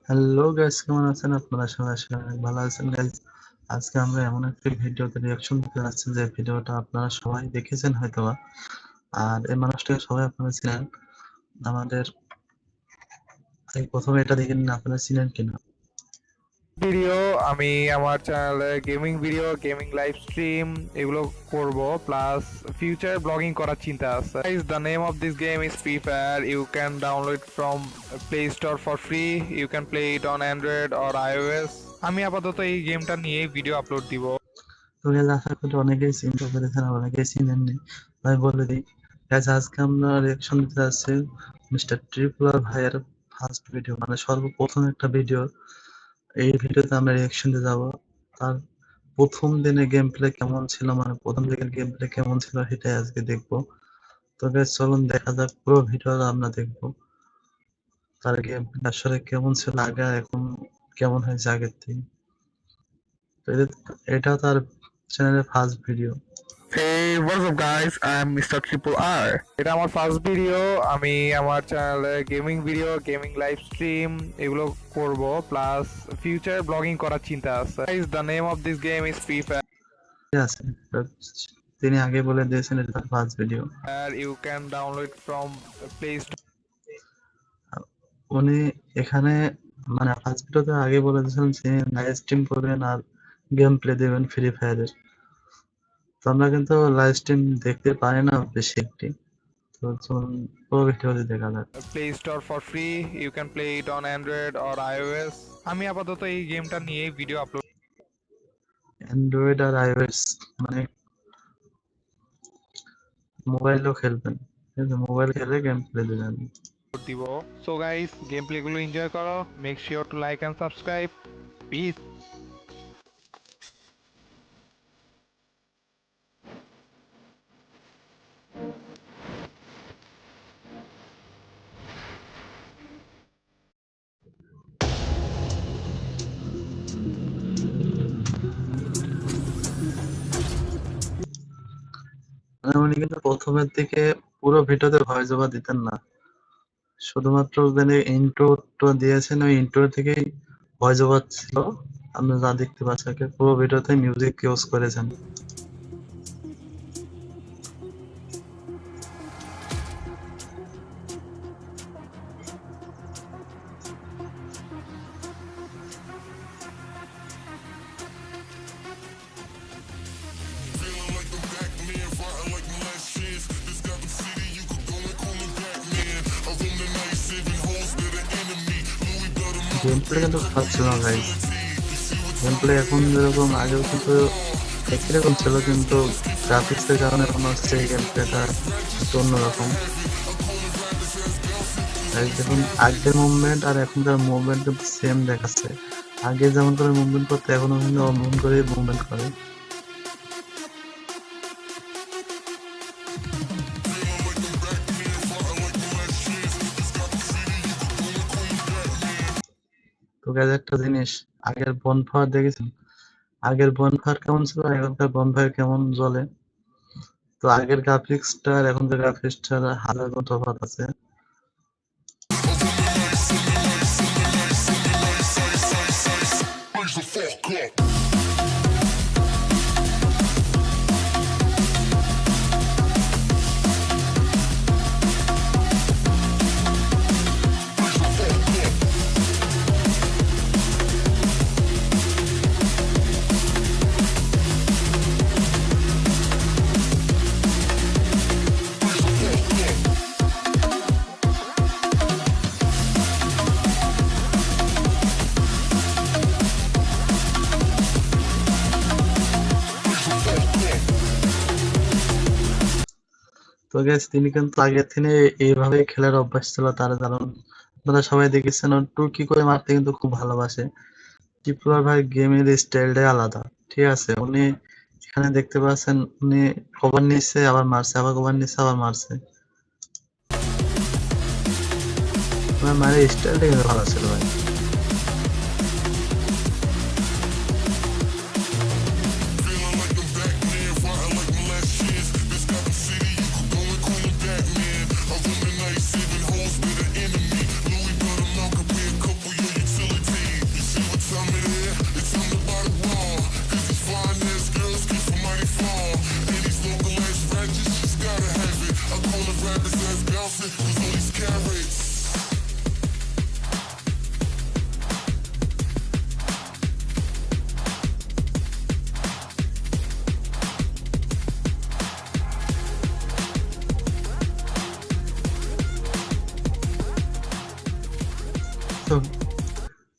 Hello guys, কেমন আছেন আপনারা? সবাই আশা করি অনেক ভালো আছেন গাইস। আজকে আমরা এমন একটি ভিডিওতে রিঅ্যাকশন দিতে যাচ্ছি যে ভিডিওটা আপনারা সবাই দেখেছেন হয়তোবা। আর এই মানুষটাকে সবাই আপনারা চিনেন। আমাদের এই ১ম এটা দেখে নিন আপনারা চিনেন কিনা? ভিডিও আমি আমার চ্যানেলে গেমিং লাইভ স্ট্রিম এগুলো করব প্লাস ফিউচার ব্লগিং করার চিন্তা আছে। Guys, the name of this game is free fire. You can download from play store for free. You can play it on Android or iOS. আমি আপাতত এই গেমটা নিয়ে ভিডিও আপলোড দিব। তো গাইস, আশা করি অনেকেই চিনতে পেরেছেন আর অনেকেই চিনেননি। আমি বলে দিই গাইস, আজকে আমরা রিঅ্যাকশন দিতে যাচ্ছি মিস্টার ট্রিপলার ভাইয়ের ফার্স্ট ভিডিও, মানে সর্বপ্রথম একটা ভিডিও। এই ভিডিওতে আমরা রিঅ্যাকশন দিতে যাবো তার প্রথম দিনের গেম প্লে কেমন ছিল, মানে প্রথম দিকের গেম প্লে কেমন ছিল সেটাই আজকে দেখবো। তো গাইস চলুন দেখা যাক, পুরো ভিডিওটা আমরা দেখবো তার গেম প্লে আসলে কেমন ছিল আগে আর এখন কেমন হয়েছে আগের থেকে। তো এটা তার চ্যানেলের first video. Hey, what's up guys? I'm Mr. Triple R. এটা আমার ফার্স্ট ভিডিও। আমি আমার চ্যানেলে গেমিং লাইভ স্ট্রিম এগুলো করব প্লাস ফিউচার ব্লগিং করার চিন্তা আছে। Guys, the name of this game is free ঠিক আছে, তো তিনি আগে বলে দিয়েছেন এটা তার first video. Fire. You can download from play store. উনি এখানে মানে ফার্স্ট ভিডিওতে আগে বলে দিয়েছিলেন যে লাইভ স্ট্রিম করবেন আর গেম প্লে দেবেন ফ্রি ফায়ারের। তো আমরা কিন্তু লাইভ স্ট্রিম দেখতে পারি না বেশি একটি। তো চলুন পুরো ভিডিওটি দেখা যাক। Play store for free. You can play it on Android or iOS. আমি আপাতত এই গেমটা নিয়ে ভিডিও আপলোড অ্যান্ড্রয়েড আর আইওএস মানে মোবাইলেও খেলবেন, ঠিক আছে? মোবাইল খেলে গেম প্লে দেবেন। দিব। সো গাইস, গেম প্লেগুলো এনজয় করো। Make sure to like and subscribe. Piece. মানে উনি কিন্তু প্রথমের দিকে পুরো ভিডিওতে ভয়েস ওভার দিতেন না, শুধুমাত্র মানে ইন্ট্রো দিয়েছেন, ওই ইন্ট্রো থেকেই ভয়েস ওভার ছিল। আপনি যা দেখতে পাচ্ছেন পুরো ভিডিওতে মিউজিক ইউজ করেছেন। গেম প্লে কিন্তু খারাপ ছিল না গাইস, গেম প্লে এখন যেরকম আগেও কিন্তু একই রকম ছিল, কিন্তু গ্রাফিক্স এর কারণে মনে হচ্ছে এই গেম প্লেটা একটু অন্যরকম। গাইস দেখুন, আগের মুভমেন্ট আর এখনকার মুভমেন্ট কিন্তু সেম দেখাচ্ছে। আগে যেমন করে মুভমেন্ট করতে এখনো কিন্তু অমন করে মুভমেন্ট করে। তো গাইস একটা জিনিস, আগের বনফায়ার দেখেছেন? আগের বনফায়ার কেমন ছিল আর এখনকার বনফায়ার কেমন জ্বলে? তো আগের গ্রাফিক্সটা আর এখনকার গ্রাফিক্সটার হাজার গুণ তফাৎ আছে। তো গাইস তিনি কিন্তু আগের থেকে এইভাবেই খেলার অভ্যাস ছিল তার, কারণ আপনারা সবাই দেখেছেন ও টুকি করে মারতে কিন্তু খুব ভালোবাসে। টিপুরার ভাই গেমের স্টাইলটাই আলাদা, ঠিক আছে? উনি এখানে দেখতে পাচ্ছেন উনি কভার নিচ্ছে আবার মারছে, আবার কভার নিচ্ছে আবার মারছে। ওনার মারের স্টাইলটা কিন্তু ভালো ছিল ভাই।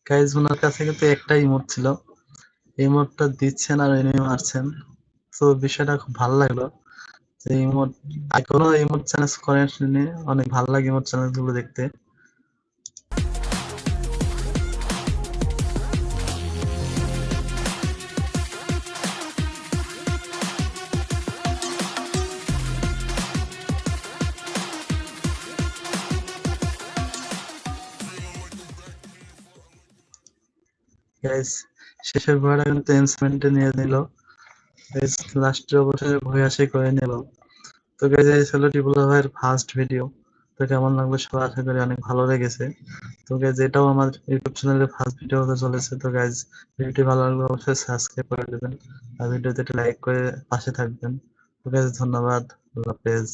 গাইজ ওনার কাছে কিন্তু একটাই ইমোট ছিল, ইমোটটা দিচ্ছেন আর এনিমি মারছেন। তো বিষয়টা খুব ভালো লাগলো যে ইমোট, এখনো ইমোট চ্যালেঞ্জ করেন শুনে অনেক ভালো লাগে ইমোট চ্যালেঞ্জ গুলো দেখতে। গাইজ শেষের ঘোড়াটা কিন্তু এনসেন্টে নিয়ে নিল, গাইজ লাস্টের অবসরে ভূয়াশি করে নিল। তো গাইজ এই ছিল টিপুলা ভাইয়ের ফার্স্ট ভিডিও। তো কেমন লাগলো সবার, আশা করি অনেক ভালো লেগেছে। তো গাইজ এটাও আমার ইউটিউব চ্যানেলের ফার্স্ট ভিডিও হতে চলেছে। তো গাইজ ভিডিওটি ভালো লাগলে অবশ্যই সাবস্ক্রাইব করে দেবেন আর ভিডিওতে একটা লাইক করে পাশে থাকবেন। তো গাইজ ধন্যবাদ, আল্লাহ হাফেজ।